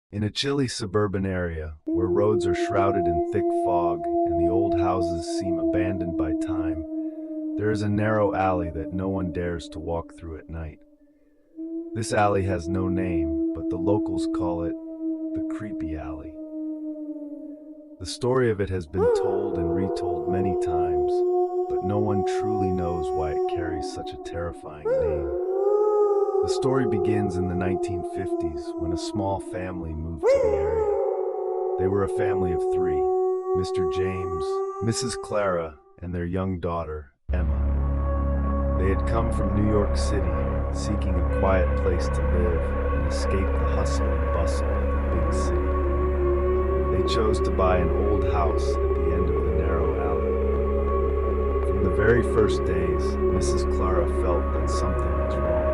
In a chilly suburban area, where roads are shrouded in thick fog and the old houses seem abandoned by time, there is a narrow alley that no one dares to walk through at night. This alley has no name, but the locals call it the Creepy Alley. The story of it has been told and retold many times, but no one truly knows why it carries such a terrifying name. The story begins in the 1950s when a small family moved to the area. They were a family of three: Mr. James, Mrs. Clara, and their young daughter, Emma. They had come from New York City, seeking a quiet place to live and escape the hustle and bustle of the big city. They chose to buy an old house at the end of the narrow alley. From the very first days, Mrs. Clara felt that something was wrong.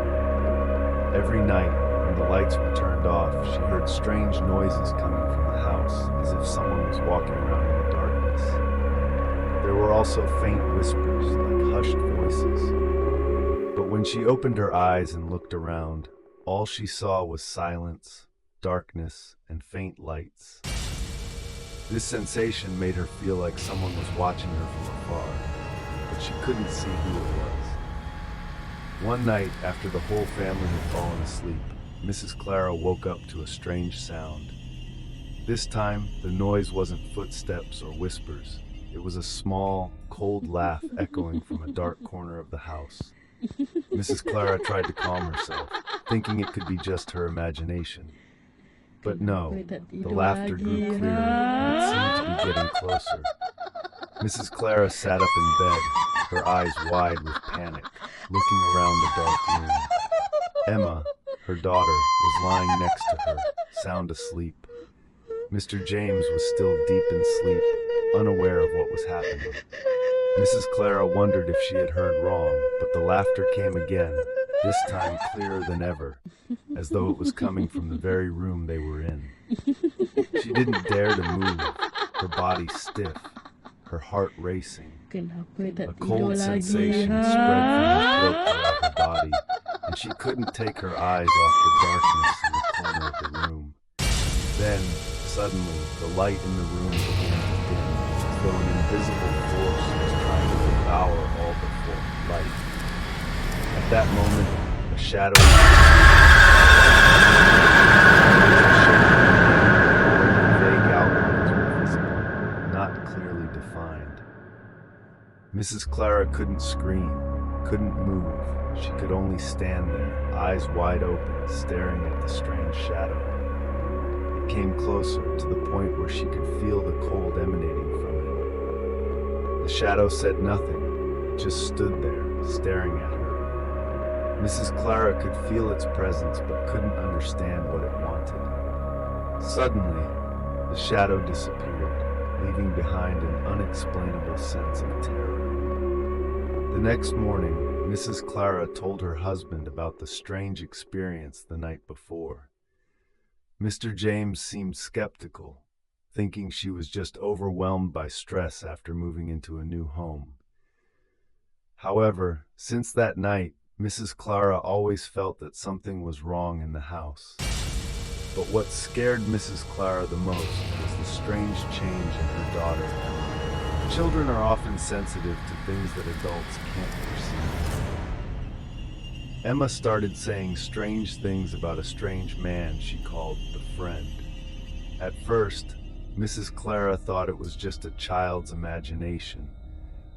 Every night, when the lights were turned off, she heard strange noises coming from the house, as if someone was walking around in the darkness. There were also faint whispers, like hushed voices. But when she opened her eyes and looked around, all she saw was silence, darkness, and faint lights. This sensation made her feel like someone was watching her from afar, but she couldn't see who it was. One night, after the whole family had fallen asleep, Mrs. Clara woke up to a strange sound. This time, the noise wasn't footsteps or whispers. It was a small, cold laugh echoing from a dark corner of the house. Mrs. Clara tried to calm herself, thinking it could be just her imagination. But no, the laughter grew clearer, and it seemed to be getting closer. Mrs. Clara sat up in bed, her eyes wide with panic, looking around the dark room. Emma, her daughter, was lying next to her, sound asleep. Mr. James was still deep in sleep, unaware of what was happening. Mrs. Clara wondered if she had heard wrong, but the laughter came again, this time clearer than ever, as though it was coming from the very room they were in. She didn't dare to move, her body stiff, her heart racing. A cold sensation spread from her throat throughout her body, and she couldn't take her eyes off the darkness in the corner of the room. Then, suddenly, the light in the room began to dim, as though an invisible force was trying to devour all before light. At that moment, a shadow vague outlines were visible, not clearly defined. Mrs. Clara couldn't scream, couldn't move. She could only stand there, eyes wide open, staring at the strange shadow. It came closer, to the point where she could feel the cold emanating from it. The shadow said nothing, it just stood there, staring at her. Mrs. Clara could feel its presence, but couldn't understand what it wanted. Suddenly, the shadow disappeared, leaving behind an unexplainable sense of terror. The next morning, Mrs. Clara told her husband about the strange experience the night before. Mr. James seemed skeptical, thinking she was just overwhelmed by stress after moving into a new home. However, since that night, Mrs. Clara always felt that something was wrong in the house. But what scared Mrs. Clara the most was the strange change in her daughter, Emma. Children are often sensitive to things that adults can't perceive. Emma started saying strange things about a strange man she called the Friend. At first, Mrs. Clara thought it was just a child's imagination.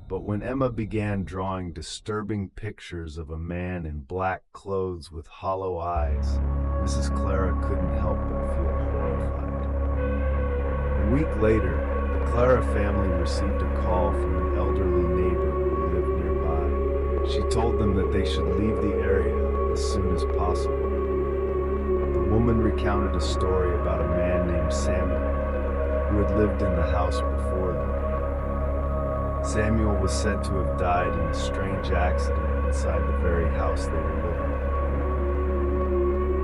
But when Emma began drawing disturbing pictures of a man in black clothes with hollow eyes, Mrs. Clara couldn't help but feel horrified. A week later, the Clara family received a call from an elderly neighbor who lived nearby. She told them that they should leave the area as soon as possible. The woman recounted a story about a man named Samuel, who had lived in the house before them. Samuel was said to have died in a strange accident inside the very house they were living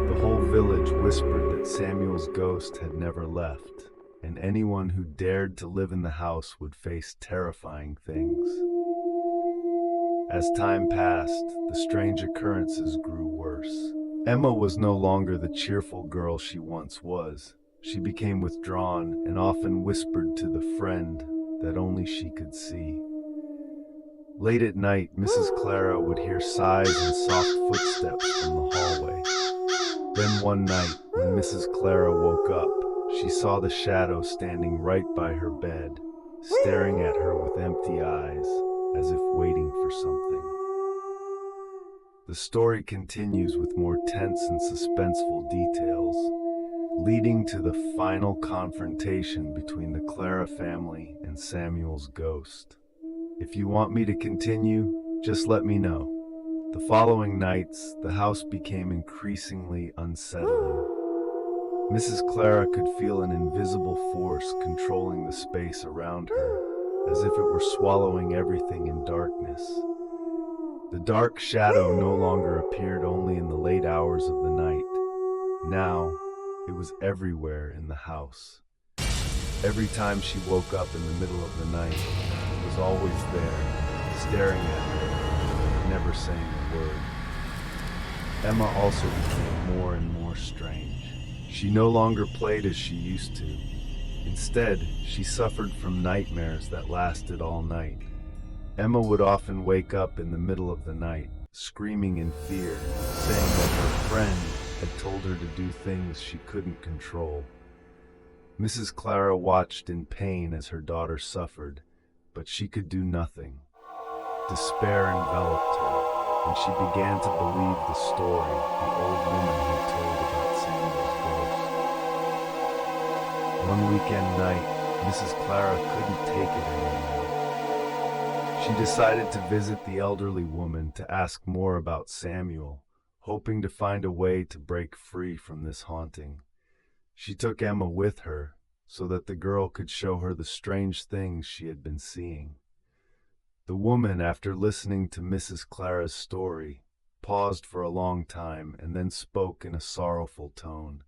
in. The whole village whispered that Samuel's ghost had never left, and anyone who dared to live in the house would face terrifying things. As time passed, the strange occurrences grew worse. Emma was no longer the cheerful girl she once was. She became withdrawn and often whispered to the friend that only she could see. Late at night, Mrs. Clara would hear sighs and soft footsteps from the hallway. Then one night, when Mrs. Clara woke up, she saw the shadow standing right by her bed, staring at her with empty eyes, as if waiting for something. The story continues with more tense and suspenseful details, leading to the final confrontation between the Clara family and Samuel's ghost. If you want me to continue, just let me know. The following nights, the house became increasingly unsettling. Mrs. Clara could feel an invisible force controlling the space around her, as if it were swallowing everything in darkness. The dark shadow no longer appeared only in the late hours of the night. Now, it was everywhere in the house. Every time she woke up in the middle of the night, it was always there, staring at her, never saying a word. Emma also became more and more strange. She no longer played as she used to. Instead, she suffered from nightmares that lasted all night. Emma would often wake up in the middle of the night, screaming in fear, saying that her friend had told her to do things she couldn't control. Mrs. Clara watched in pain as her daughter suffered, but she could do nothing. Despair enveloped her, and she began to believe the story the old woman had told about Samuel's ghost. One weekend night, Mrs. Clara couldn't take it anymore. She decided to visit the elderly woman to ask more about Samuel, hoping to find a way to break free from this haunting. She took Emma with her so that the girl could show her the strange things she had been seeing. The woman, after listening to Mrs. Clara's story, paused for a long time and then spoke in a sorrowful tone.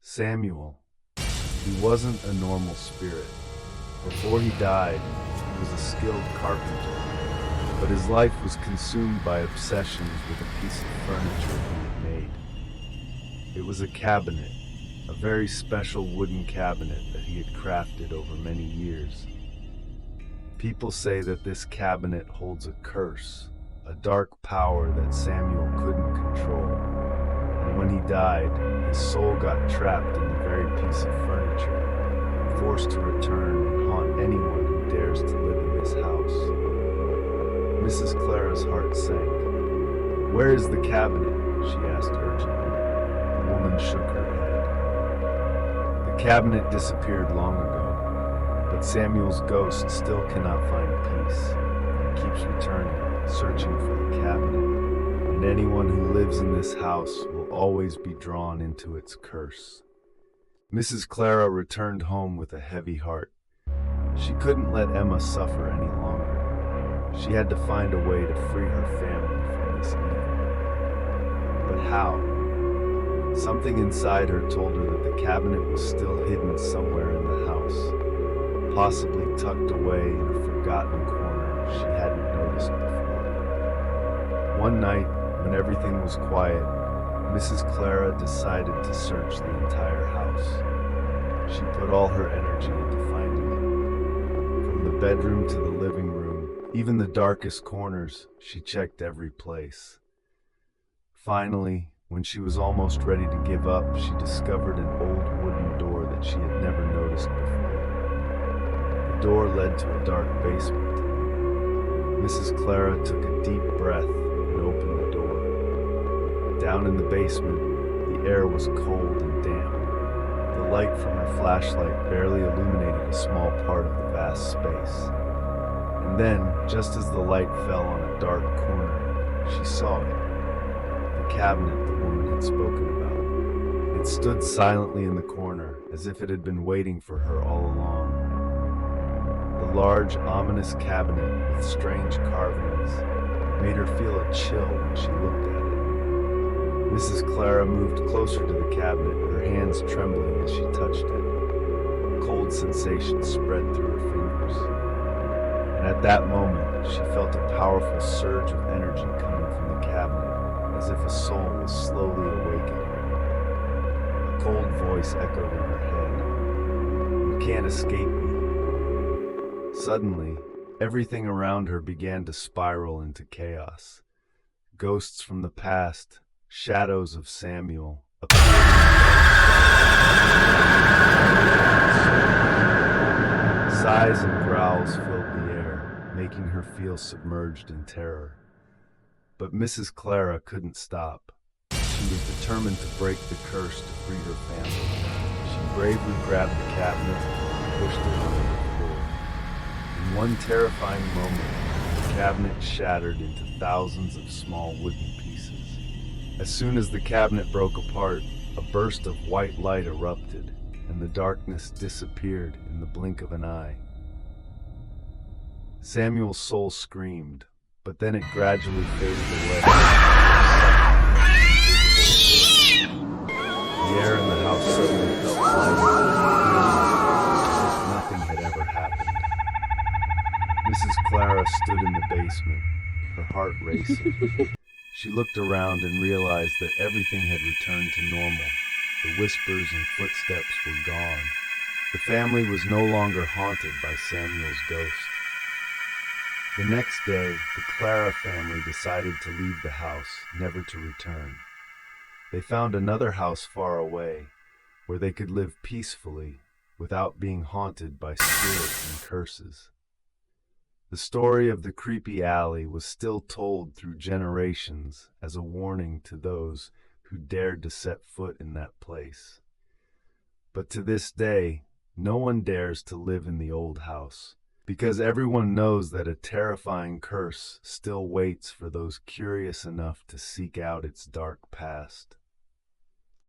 Samuel, he wasn't a normal spirit. Before he died, he was a skilled carpenter, but his life was consumed by obsessions with a piece of furniture he had made. It was a cabinet, a very special wooden cabinet that he had crafted over many years. People say that this cabinet holds a curse, a dark power that Samuel couldn't control. And when he died, his soul got trapped in the very piece of furniture, forced to return and haunt anyone who dares to live in this house. Mrs. Clara's heart sank. "Where is the cabinet?" she asked urgently. The woman shook her head. "The cabinet disappeared long ago, but Samuel's ghost still cannot find peace. He keeps returning, searching for the cabinet, and anyone who lives in this house will always be drawn into its curse." Mrs. Clara returned home with a heavy heart. She couldn't let Emma suffer any longer. She had to find a way to free her family from this evil. But how? Something inside her told her that the cabinet was still hidden somewhere in the house, possibly tucked away in a forgotten corner she hadn't noticed before. One night, when everything was quiet, Mrs. Clara decided to search the entire house. She put all her energy into finding it. From the bedroom to the living room, even the darkest corners, she checked every place. Finally, when she was almost ready to give up, she discovered an old wooden door that she had never noticed before. The door led to a dark basement. Mrs. Clara took a deep breath and opened the door. Down in the basement, the air was cold and damp. The light from her flashlight barely illuminated a small part of the vast space. And then, just as the light fell on a dark corner, she saw it. The cabinet the woman had spoken about. It stood silently in the corner, as if it had been waiting for her all along. The large, ominous cabinet with strange carvings made her feel a chill when she looked at it. Mrs. Clara moved closer to the cabinet, her hands trembling as she touched it. A cold sensation spread through her fingers. And at that moment, she felt a powerful surge of energy coming from the cabinet, as if a soul was slowly awakening. A cold voice echoed in her head. "You can't escape me." Suddenly, everything around her began to spiral into chaos. Ghosts from the past, shadows of Samuel, sighs and growls filled the air, making her feel submerged in terror. But Mrs. Clara couldn't stop. She was determined to break the curse to free her family. She bravely grabbed the cabinet and pushed it onto the floor. In one terrifying moment, the cabinet shattered into thousands of small wooden pieces. As soon as the cabinet broke apart, a burst of white light erupted, and the darkness disappeared in the blink of an eye. Samuel's soul screamed, but then it gradually faded away. The air in the house suddenly felt lighter, as if nothing had ever happened. Mrs. Clara stood in the basement, her heart racing. She looked around and realized that everything had returned to normal. The whispers and footsteps were gone. The family was no longer haunted by Samuel's ghost. The next day, the Clara family decided to leave the house, never to return. They found another house far away, where they could live peacefully, without being haunted by spirits and curses. The story of the creepy alley was still told through generations as a warning to those who dared to set foot in that place. But to this day, no one dares to live in the old house, because everyone knows that a terrifying curse still waits for those curious enough to seek out its dark past.